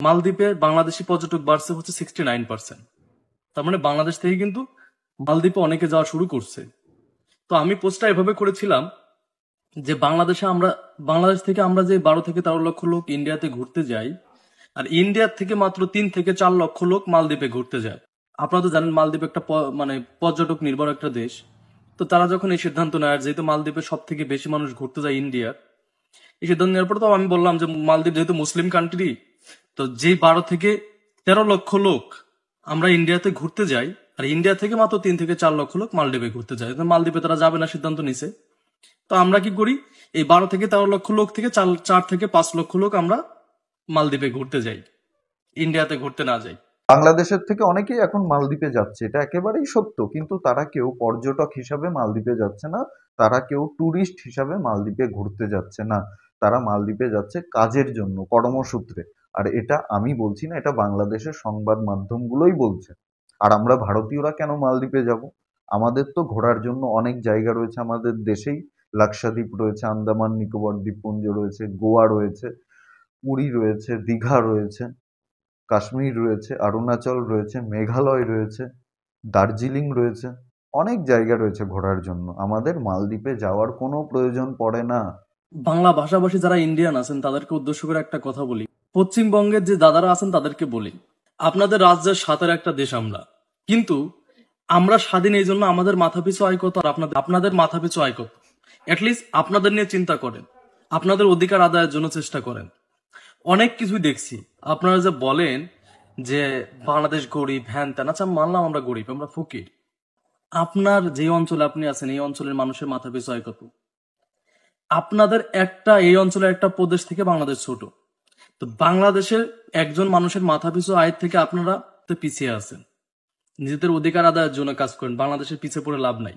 মালদ্বীপে বাংলাদেশি পর্যটক বাড়ছে হচ্ছে 69%। তার মানে বাংলাদেশ থেকে কিন্তু মালদ্বীপে অনেকে যাওয়া শুরু করছে। তো আমি পোস্টটা এভাবে করেছিলাম যে বাংলাদেশ থেকে আমরা যে 12 থেকে 13 লক্ষ লোক ইন্ডিয়াতে ঘুরতে যাই, আর ইন্ডিয়ার থেকে মাত্র 3 থেকে 4 লক্ষ লোক মালদ্বীপে ঘুরতে যায়। আপনারা তো জানেন মালদ্বীপ একটা মানে পর্যটক নির্ভর একটা দেশ। তো তারা যখন এই সিদ্ধান্ত নেয়, যেহেতু মালদ্বীপে সব থেকে বেশি মানুষ ঘুরতে যায় ইন্ডিয়া, এই সিদ্ধান্ত নেওয়ার পর তো আমি বললাম যে মালদ্বীপ যেহেতু মুসলিম কান্ট্রি, তো যেই 12 থেকে 13 লক্ষ লোক আমরা ইন্ডিয়াতে ঘুরতে যাই, আর ইন্ডিয়া থেকে মাত্র 3 থেকে 4 লক্ষ লোক মালদ্বীপে ঘুরতে যায়, তো মালদ্বীপে তারা যাবে না সিদ্ধান্ত নিছে। তো আমরা কি করি, এই 12 থেকে 13 লক্ষ লোক থেকে 4 থেকে 5 লক্ষ লোক আমরা মালদ্বীপে ঘুরতে যাই, ইন্ডিয়াতে ঘুরতে না যাই। বাংলাদেশের থেকে অনেকেই এখন মালদ্বীপে যাচ্ছে, এটা একেবারেই সত্য, কিন্তু তারা কেউ পর্যটক হিসাবে মালদ্বীপে যাচ্ছে না, তারা কেউ ট্যুরিস্ট হিসাবে মালদ্বীপে ঘুরতে যাচ্ছে না, তারা মালদ্বীপে যাচ্ছে কাজের জন্য, কর্মসূত্রে। আর এটা আমি বলছি না, এটা বাংলাদেশের সংবাদ মাধ্যমগুলোই বলছে। আর আমরা ভারতীয়রা কেন মালদ্বীপে যাব? আমাদের তো ঘোরার জন্য অনেক জায়গা রয়েছে আমাদের দেশেই। লাক্ষাদ্বীপ রয়েছে, আন্দামান নিকোবর দ্বীপপুঞ্জ রয়েছে, গোয়া রয়েছে, পুরী রয়েছে, দীঘা রয়েছে, কাশ্মীর রয়েছে, অরুণাচল রয়েছে, মেঘালয় রয়েছে, দার্জিলিং রয়েছে, অনেক জায়গা রয়েছে ঘোরার জন্য। আমাদের মালদ্বীপে যাওয়ার কোনো প্রয়োজন পড়ে না। বাংলা ভাষাভাষী যারা ইন্ডিয়ান আছেন তাদেরকে উদ্দেশ্য করে একটা কথা বলি, পশ্চিমবঙ্গের যে দাদারা আছেন তাদেরকে বলি, আপনাদের রাজ্যের সাথের একটা দেশ আমরা, কিন্তু আমরা স্বাধীন এই জন্য আমাদের মাথাপিছু আয় কত আর আপনাদের মাথাপিছু আয় কত? অ্যাটলিস্ট আপনাদের নিয়ে চিন্তা করেন, আপনাদের অধিকার আদায়ের জন্য চেষ্টা করেন। অনেক কিছুই দেখছি আপনারা যে বলেন যে বাংলাদেশ গরিব, হ্যান ত্যান, আচ্ছা মানলাম আমরা গরিব, আমরা ফকির। আপনার যে অঞ্চলে আপনি আছেন এই অঞ্চলের মানুষের মাথাপিছু আয় কত? আপনাদের এই অঞ্চলের একটা প্রদেশ থেকে বাংলাদেশ ছোট, তো বাংলাদেশের একজন মানুষের মাথাপিছু আয়ের থেকে আপনারা তো পিছিয়ে আছেন। নিজেদের অধিকার আদায়ের জন্য কাজ করেন, বাংলাদেশের পিছিয়ে পড়ে লাভ নাই।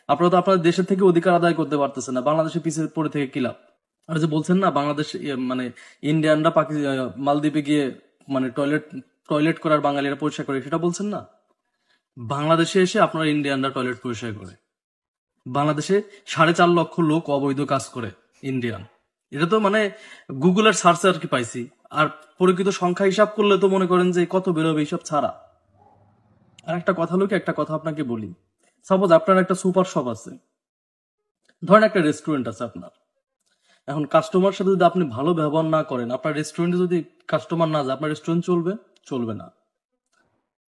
আপনারা তো আপনাদের দেশের থেকে অধিকার আদায় করতে পারতেছেন না, বাংলাদেশের পিছিয়ে পড়ে থেকে কি লাভ? আর যে বলছেন না বাংলাদেশ মানে ইন্ডিয়ানরা মালদ্বীপে গিয়ে মানে টয়লেট করার বাঙালিরা পরিষ্কার করে, সেটা বলছেন না? বাংলাদেশে এসে আপনারা ইন্ডিয়ানরা টয়লেট পরিষ্কার করে, বাংলাদেশে 4.5 লক্ষ লোক অবৈধ কাজ করে ইন্ডিয়ান। এটা তো মানে গুগলের সার্চে আর কি পাইছি, আর প্রকৃত সংখ্যা হিসাব করলে তো মনে করেন যে কত বেরোবে এইসব ছাড়া। আর একটা কথা লোকে একটা কথা আপনাকে বলি, সাপোজ আপনার একটা সুপার শপ আছে, ধরেন একটা রেস্টুরেন্ট আছে আপনার। এখন কাস্টমার সাথে যদি আপনি ভালো ব্যবহার না করেন, আপনার রেস্টুরেন্টে যদি কাস্টমার না যায়, আপনার রেস্টুরেন্ট চলবে না।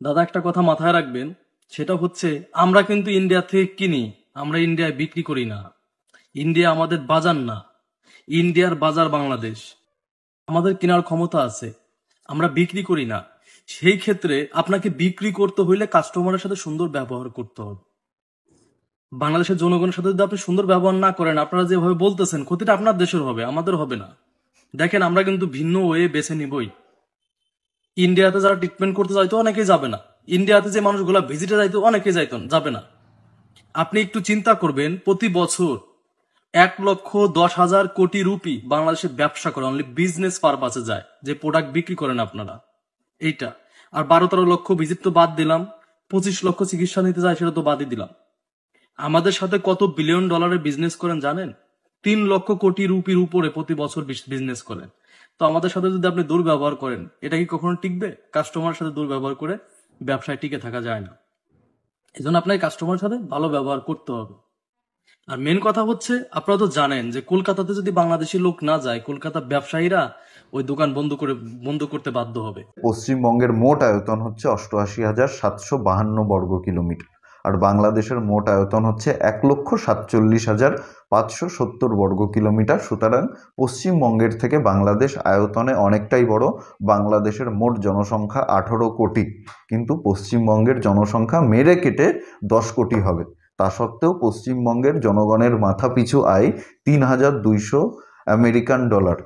দাদা একটা কথা মাথায় রাখবেন, সেটা হচ্ছে আমরা কিন্তু ইন্ডিয়া থেকে কিনি, আমরা ইন্ডিয়ায় বিক্রি করি না। ইন্ডিয়া আমাদের বাজার না, ইন্ডিয়ার বাজার বাংলাদেশ। আমাদের কেনার ক্ষমতা আছে, আমরা বিক্রি করি না। সেই ক্ষেত্রে আপনাকে বিক্রি করতে হইলে কাস্টমারের সাথে সুন্দর ব্যবহার করতে হবে। বাংলাদেশের জনগণের সাথে যদি আপনি সুন্দর ব্যবহার না করেন, আপনারা যেভাবে বলতেছেন, ক্ষতিটা আপনার দেশের হবে, আমাদের হবে না। দেখেন আমরা কিন্তু ভিন্ন ওয়ে বেছে নিবই। ইন্ডিয়াতে যারা ট্রিটমেন্ট করতে যাইতো অনেকেই যাবে না, ইন্ডিয়াতে যে মানুষগুলা ভিজিটে যাইতো অনেকেই যাবে না। আপনি একটু চিন্তা করবেন, প্রতি বছর 1,10,000 কোটি রুপি বাংলাদেশে ব্যবসা করে, অনলি বিজনেস পারপাসে যায়, যে প্রোডাক্ট বিক্রি করেন আপনারা এইটা। আর 12-13 লক্ষ ভিজিট তো বাদ দিলাম, 25 লক্ষ চিকিৎসা নিতে যায় সেটা তো বাদই দিলাম। আমাদের সাথে কত বিলিয়ন ডলারের বিজনেস করেন জানেন? 3 লক্ষ কোটি রুপির উপরে প্রতি বছর বিজনেস করেন। তো আমাদের সাথে যদি আপনি দুর্ব্যবহার করেন, এটা কি কখনো টিকবে? কাস্টমারের সাথে দুর্ব্যবহার করে ব্যবসায় টিকে থাকা যায় না। এই জন্য আপনাকে কাস্টমারের সাথে ভালো ব্যবহার করতে হবে। আর মেন কথা হচ্ছে, আপনারা তো জানেন যে কলকাতাতে যদি বাংলাদেশি লোক না যায়, কলকাতা ব্যবসায়ীরা ওই দোকান বন্ধ করতে বাধ্য হবে। পশ্চিমবঙ্গের মোট আয়তন হচ্ছে 88,752 বর্গ কিলোমিটার, আর বাংলাদেশের মোট আয়তন হচ্ছে 1,47,570 বর্গ কিলোমিটার। সুতরাং পশ্চিমবঙ্গের থেকে বাংলাদেশ আয়তনে অনেকটাই বড়। বাংলাদেশের মোট জনসংখ্যা 18 কোটি, কিন্তু পশ্চিমবঙ্গের জনসংখ্যা মেরে কেটে 10 কোটি হবে। তা সত্ত্বেও পশ্চিমবঙ্গের জনগণের মাথাপিছু আয় 3,200 আমেরিকান ডলার,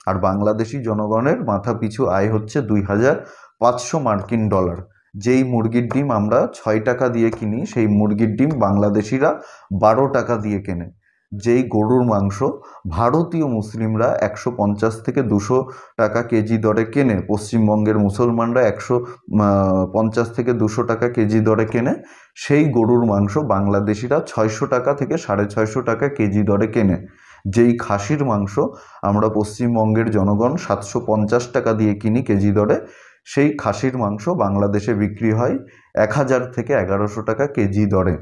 আর বাংলাদেশি জনগণের মাথাপিছু আয় হচ্ছে 2,500 মার্কিন ডলার। যেই মুরগির ডিম আমরা 6 টাকা দিয়ে কিনি, সেই মুরগির ডিম বাংলাদেশিরা 12 টাকা দিয়ে কেনে। যেই গরুর মাংস ভারতীয় মুসলিমরা 150 থেকে 200 টাকা কেজি দরে কেনে, পশ্চিমবঙ্গের মুসলমানরা 150 থেকে 200 টাকা কেজি দরে কেনে, সেই গরুর মাংস বাংলাদেশিরা 600 টাকা থেকে 650 টাকা কেজি দরে কেনে। যেই খাসির মাংস আমরা পশ্চিমবঙ্গের জনগণ 750 টাকা দিয়ে কিনি কেজি দরে, সেই খাসির মাংস বাংলাদেশে বিক্রি হয় 1000 থেকে 1100 টাকা কেজি দরে।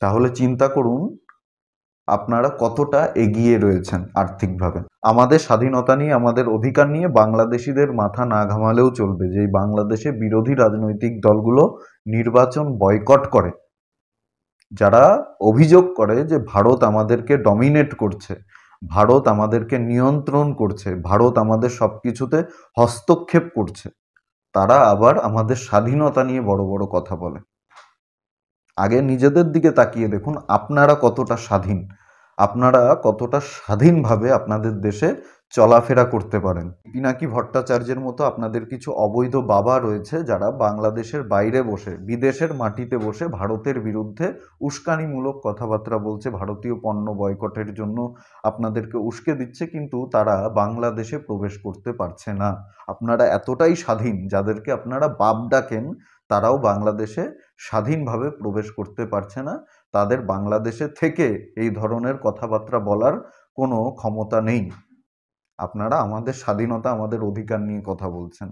তাহলে চিন্তা করুন আপনারা কতটা এগিয়ে রয়েছেন আর্থিকভাবে। আমাদের স্বাধীনতা নিয়ে, আমাদের অধিকার নিয়ে বাংলাদেশিদের মাথা না ঘামালেও চলবে যে বাংলাদেশে বিরোধী রাজনৈতিক দলগুলো নির্বাচন বয়কট করে, যারা অভিযোগ করে যে ভারত আমাদেরকে ডমিনেট করছে, ভারত আমাদেরকে নিয়ন্ত্রণ করছে, ভারত আমাদের সবকিছুতে হস্তক্ষেপ করছে, তারা আবার আমাদের স্বাধীনতা নিয়ে বড় বড় কথা বলে। আগে নিজেদের দিকে তাকিয়ে দেখুন আপনারা কতটা স্বাধীন, আপনারা কতটা স্বাধীনভাবে আপনাদের দেশে চলাফেরা করতে পারেন। পিনাকি ভট্টাচার্যের মতো আপনাদের কিছু অবৈধ বাবা রয়েছে যারা বাংলাদেশের বাইরে বসে, বিদেশের মাটিতে বসে ভারতের বিরুদ্ধে উস্কানিমূলক কথাবার্তা বলছে, ভারতীয় পণ্য বয়কটের জন্য আপনাদেরকে উস্কে দিচ্ছে, কিন্তু তারা বাংলাদেশে প্রবেশ করতে পারছে না। আপনারা এতটাই স্বাধীন, যাদেরকে আপনারা বাপ ডাকেন তারাও বাংলাদেশে স্বাধীনভাবে প্রবেশ করতে পারছে না। তাদের বাংলাদেশে থেকে এই ধরনের কথাবার্তা বলার কোনো ক্ষমতা নেই। আপনারা আমাদের স্বাধীনতা, আমাদের অধিকার নিয়ে কথা বলছেন।